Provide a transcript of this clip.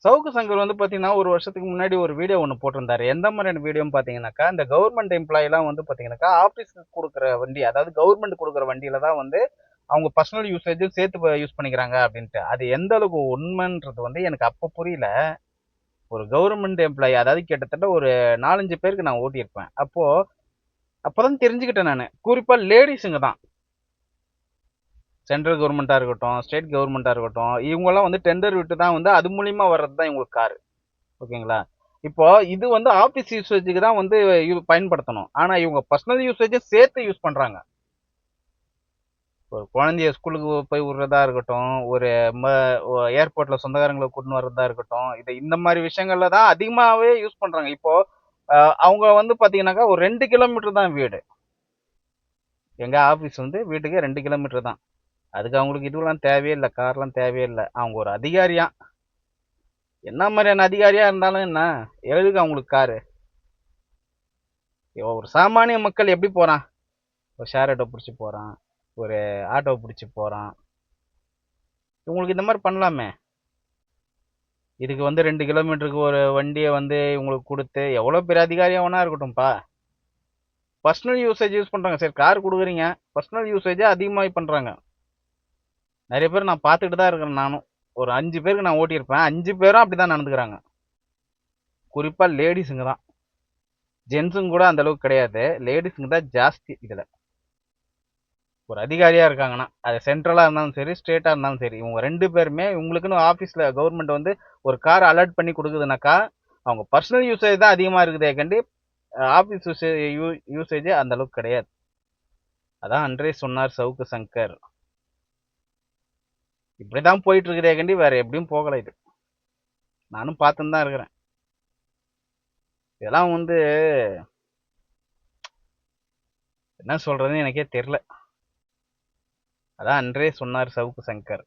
சவுக்கு சங்கர் வந்து பார்த்தீங்கன்னா, ஒரு வருஷத்துக்கு முன்னாடி ஒரு வீடியோ ஒண்ணு போட்டிருந்தாரு. எந்த மாதிரியான வீடியோன்னு பார்த்தீங்கன்னாக்கா, இந்த கவர்மெண்ட் எம்ப்ளாயிலாம் வந்து பார்த்தீங்கன்னாக்கா, ஆஃபீஸ்க்கு குடுக்குற வண்டி, அதாவது கவர்மெண்ட் குடுக்குற வண்டியில தான் வந்து அவங்க பர்சனல் யூசேஜும் சேர்த்து யூஸ் பண்ணிக்கிறாங்க அப்படின்ட்டு. அது எந்த அளவுக்கு உண்மைன்றது வந்து எனக்கு அப்ப புரியல. ஒரு கவர்மெண்ட் எம்ப்ளாயி, அதாவது கிட்டத்தட்ட ஒரு 4, 5 பேருக்கு நான் ஓட்டியிருப்பேன். அப்பதான் தெரிஞ்சுக்கிட்டேன் நானு. குறிப்பா லேடீஸுங்க தான். சென்ட்ரல் கவர்மெண்ட்டா இருக்கட்டும், ஸ்டேட் கவர்மெண்ட்டா இருக்கட்டும், இவங்கலாம் வந்து டெண்டர் விட்டு தான் வந்து அது மூலியமா வர்றது தான் இவங்களுக்கு காரு. ஓகேங்களா? இப்போ இது வந்து ஆபீஸ் யூசேஜுக்கு தான் வந்து பயன்படுத்தணும். ஆனா இவங்க பர்சனல் யூசேஜும் சேர்த்து யூஸ் பண்றாங்க. ஒரு குழந்தைய ஸ்கூலுக்கு போய் விடுறதா இருக்கட்டும், ஒரு ம ஏர்போர்ட்ல சொந்தக்காரங்கள கூட்டின்னு வர்றதா இருக்கட்டும், இந்த மாரி விஷயங்கள்ல தான் அதிகமாவே யூஸ் பண்றாங்க. இப்போ அவங்க வந்து பாத்தீங்கன்னாக்கா ஒரு 2 கிலோமீட்டர் தான் வீடு. எங்க ஆபீஸ் வந்து வீட்டுக்கு 2 கிலோமீட்டர் தான். அதுக்கு அவங்களுக்கு இதுவெல்லாம் தேவையே இல்ல. கார்லாம் தேவையே இல்ல. அவங்க ஒரு அதிகாரியாம். என்ன மாதிரியான அதிகாரியா இருந்தாலும் என்ன? எதுக்கு அவங்களுக்கு காரு? ஒரு சாமானிய மக்கள் எப்படி போறான்? ஒரு ஷேர் ஆட்டோ புடிச்சு போறான். ஒரு ஆட்டோ புடிச்சு போறான். இவங்களுக்கு இந்த மாதிரி பண்ணலாமே. இதுக்கு வந்து 2 கிலோமீட்டருக்கு ஒரு வண்டியை வந்து இவங்களுக்கு கொடுத்து எவ்வளவு பெரிய அதிகாரியா வேணா இருக்கட்டும்பா. பர்சனல் யூசேஜ் யூஸ் பண்றாங்க. சரி, கார் கொடுக்குறீங்க, பர்சனல் யூசேஜே அதிகமாக பண்றாங்க. நிறைய பேர் நான் பார்த்துக்கிட்டு தான் இருக்கிறேன். நானும் ஒரு 5 பேருக்கு நான் ஓட்டியிருப்பேன். 5 பேரும் அப்படிதான் நடந்துக்கிறாங்க. குறிப்பா லேடிஸுங்க தான். ஜென்ஸுங்க கூட அந்த அளவுக்கு கிடையாது. லேடிஸுங்க தான் ஜாஸ்தி இதுல. ஒரு அதிகாரியா இருக்காங்கன்னா, அது சென்ட்ரலா இருந்தாலும் சரி, ஸ்டேட்டா இருந்தாலும் சரி, இவங்க 2 பேருமே இவங்களுக்குன்னு ஆபீஸ்ல கவர்மெண்ட் வந்து ஒரு கார் அலாட் பண்ணி கொடுக்குதுனாக்கா, அவங்க பர்சனல் யூசேஜ் தான் அதிகமா இருக்குதே கண்டி, ஆபீஸ் யூசேஜ் அந்த அளவுக்கு கிடையாது. அதான் அன்றே சொன்னார் சவுக்கு சங்கர். இப்படிதான் போயிட்டு இருக்குதே கண்டி வேற எப்படியும் போகல இது. நானும் பார்த்துன்னு தான் இருக்கிறேன். இதெல்லாம் வந்து என்ன சொல்றதுன்னு எனக்கே தெரியல. அதான் அன்றே சொன்னார் சவுக்கு சங்கர்.